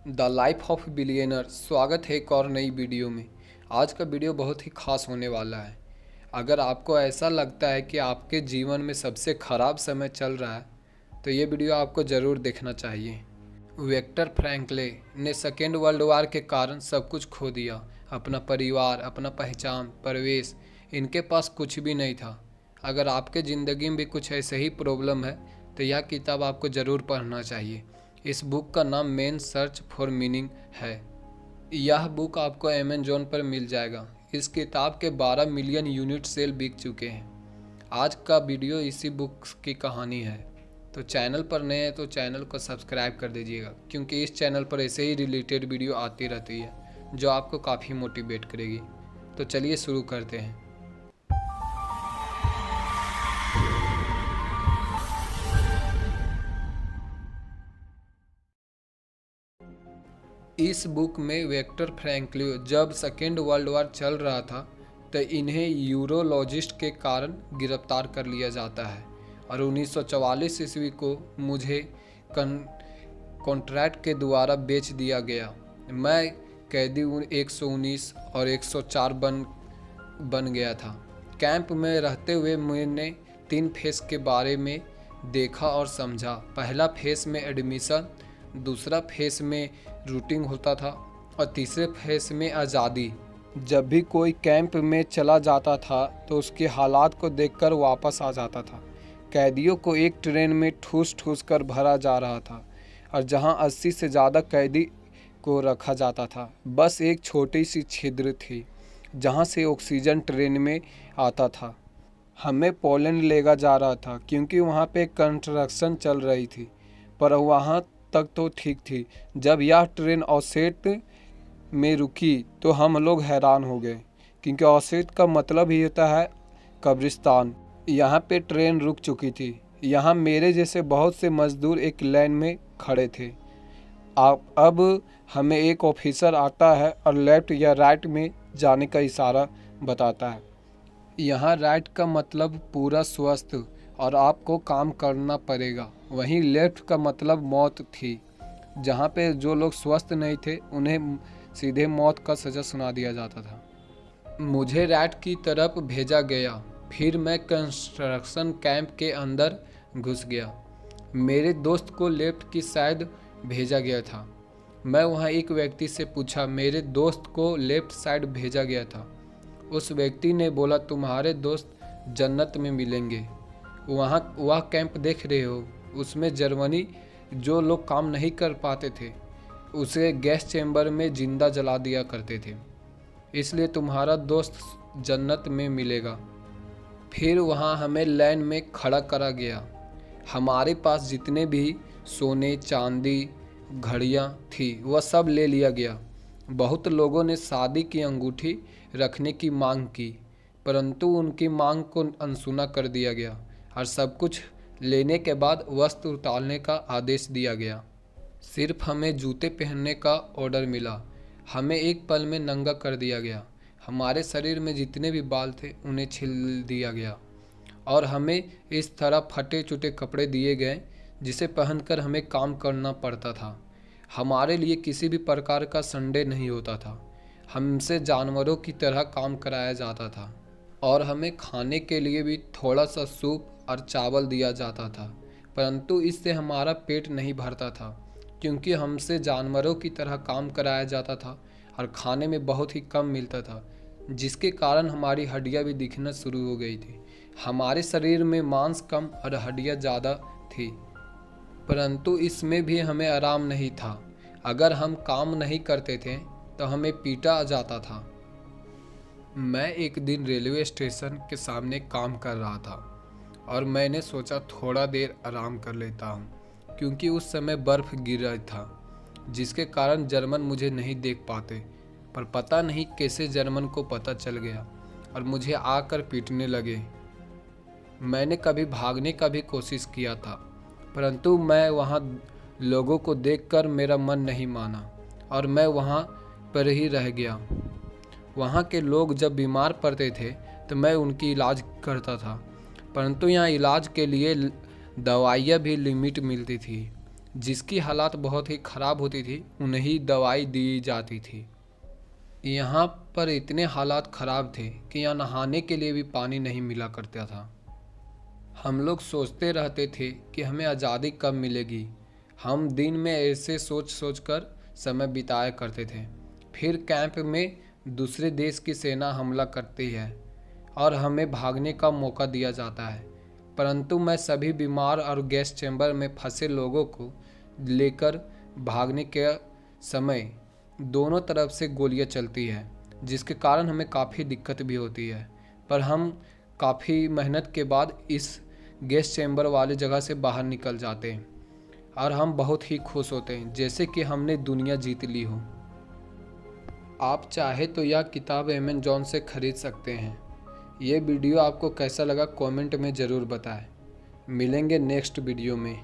The life of billionaire. स्वागत है एक और नई वीडियो में। आज का वीडियो बहुत ही खास होने वाला है। अगर आपको ऐसा लगता है कि आपके जीवन में सबसे ख़राब समय चल रहा है तो ये वीडियो आपको ज़रूर देखना चाहिए। विक्टर फ्रैंकले ने सेकेंड वर्ल्ड वार के कारण सब कुछ खो दिया। अपना परिवार, अपना पहचान, परिवेश, इनके पास कुछ भी नहीं था। अगर आपके ज़िंदगी में भी कुछ ऐसे ही प्रॉब्लम है तो यह किताब आपको ज़रूर पढ़ना चाहिए। इस बुक का नाम मेन सर्च फॉर मीनिंग है। यह बुक आपको अमेज़न पर मिल जाएगा। इस किताब के 12 मिलियन यूनिट सेल बिक चुके हैं। आज का वीडियो इसी बुक की कहानी है। तो चैनल पर नए हैं तो चैनल को सब्सक्राइब कर दीजिएगा, क्योंकि इस चैनल पर ऐसे ही रिलेटेड वीडियो आती रहती है जो आपको काफ़ी मोटिवेट करेगी। तो चलिए शुरू करते हैं। इस बुक में विक्टर फ्रैंकलिन जब सेकेंड वर्ल्ड वार चल रहा था तो इन्हें यूरोलॉजिस्ट के कारण गिरफ्तार कर लिया जाता है और 1944 ईस्वी को मुझे कॉन्ट्रैक्ट के द्वारा बेच दिया गया। मैं कैदी 119 और 104 बन गया था। कैंप में रहते हुए मैंने 3 फेस के बारे में देखा और समझा। पहला फेस में एडमिशन, दूसरा फेस में रूटिंग होता था और तीसरे फेस में आज़ादी। जब भी कोई कैंप में चला जाता था तो उसके हालात को देखकर वापस आ जाता था। कैदियों को एक ट्रेन में ठूस ठूस कर भरा जा रहा था और जहां 80 से ज़्यादा कैदी को रखा जाता था, बस एक छोटी सी छिद्र थी जहां से ऑक्सीजन ट्रेन में आता था। हमें पोलैंड लेगा जा रहा था क्योंकि वहां पे कंस्ट्रक्शन चल रही थी, पर वहां तक तो ठीक थी। जब यह ट्रेन ऑसेट में रुकी तो हम लोग हैरान हो गए, क्योंकि ऑसेट का मतलब ही होता है कब्रिस्तान। यहाँ पे ट्रेन रुक चुकी थी। यहाँ मेरे जैसे बहुत से मजदूर एक लाइन में खड़े थे। अब हमें एक ऑफिसर आता है और लेफ्ट या राइट में जाने का इशारा बताता है। यहाँ राइट का मतलब पूरा स्वस्थ और आपको काम करना पड़ेगा, वहीं लेफ्ट का मतलब मौत थी। जहाँ पे जो लोग स्वस्थ नहीं थे उन्हें सीधे मौत का सज़ा सुना दिया जाता था। मुझे राइट की तरफ भेजा गया। फिर मैं कंस्ट्रक्शन कैंप के अंदर घुस गया। मेरे दोस्त को लेफ्ट की साइड भेजा गया था। मैं वहाँ एक व्यक्ति से पूछा, मेरे दोस्त को लेफ्ट साइड भेजा गया था। उस व्यक्ति ने बोला, तुम्हारे दोस्त जन्नत में मिलेंगे। वह कैंप देख रहे हो, उसमें जर्मनी जो लोग काम नहीं कर पाते थे उसे गैस चैम्बर में जिंदा जला दिया करते थे, इसलिए तुम्हारा दोस्त जन्नत में मिलेगा। फिर वहाँ हमें लाइन में खड़ा करा गया। हमारे पास जितने भी सोने चांदी घड़ियाँ थी वह सब ले लिया गया। बहुत लोगों ने शादी की अंगूठी रखने की मांग की, परंतु उनकी मांग को अनसुना कर दिया गया और सब कुछ लेने के बाद वस्त्र उतारने का आदेश दिया गया। सिर्फ हमें जूते पहनने का ऑर्डर मिला। हमें एक पल में नंगा कर दिया गया। हमारे शरीर में जितने भी बाल थे उन्हें छील दिया गया और हमें इस तरह फटे चुटे कपड़े दिए गए जिसे पहनकर हमें काम करना पड़ता था। हमारे लिए किसी भी प्रकार का संडे नहीं होता था। हमसे जानवरों की तरह काम कराया जाता था और हमें खाने के लिए भी थोड़ा सा सूप और चावल दिया जाता था, परंतु इससे हमारा पेट नहीं भरता था, क्योंकि हमसे जानवरों की तरह काम कराया जाता था और खाने में बहुत ही कम मिलता था, जिसके कारण हमारी हड्डियां भी दिखना शुरू हो गई थी। हमारे शरीर में मांस कम और हड्डियां ज़्यादा थी, परंतु इसमें भी हमें आराम नहीं था। अगर हम काम नहीं करते थे तो हमें पीटा जाता था। मैं एक दिन रेलवे स्टेशन के सामने काम कर रहा था और मैंने सोचा थोड़ा देर आराम कर लेता हूँ, क्योंकि उस समय बर्फ़ गिर रहा था जिसके कारण जर्मन मुझे नहीं देख पाते। पर पता नहीं कैसे जर्मन को पता चल गया और मुझे आकर पीटने लगे। मैंने कभी भागने का भी कोशिश किया था, परंतु मैं वहाँ लोगों को देखकर मेरा मन नहीं माना और मैं वहाँ पर ही रह गया। वहाँ के लोग जब बीमार पड़ते थे तो मैं उनकी इलाज करता था, परंतु यहाँ इलाज के लिए दवाइयाँ भी लिमिट मिलती थी। जिसकी हालात बहुत ही ख़राब होती थी उन्हें दवाई दी जाती थी। यहाँ पर इतने हालात ख़राब थे कि यहाँ नहाने के लिए भी पानी नहीं मिला करता था। हम लोग सोचते रहते थे कि हमें आज़ादी कब मिलेगी। हम दिन में ऐसे सोच कर समय बिताया करते थे। फिर कैंप में दूसरे देश की सेना हमला करती है और हमें भागने का मौका दिया जाता है, परंतु मैं सभी बीमार और गैस चैम्बर में फंसे लोगों को लेकर भागने के समय दोनों तरफ से गोलियां चलती है, जिसके कारण हमें काफ़ी दिक्कत भी होती है। पर हम काफ़ी मेहनत के बाद इस गैस चैम्बर वाली जगह से बाहर निकल जाते हैं और हम बहुत ही खुश होते हैं, जैसे कि हमने दुनिया जीत ली हो। आप चाहे तो यह किताब अमेज़न से ख़रीद सकते हैं। ये वीडियो आपको कैसा लगा कमेंट में ज़रूर बताएं। मिलेंगे नेक्स्ट वीडियो में।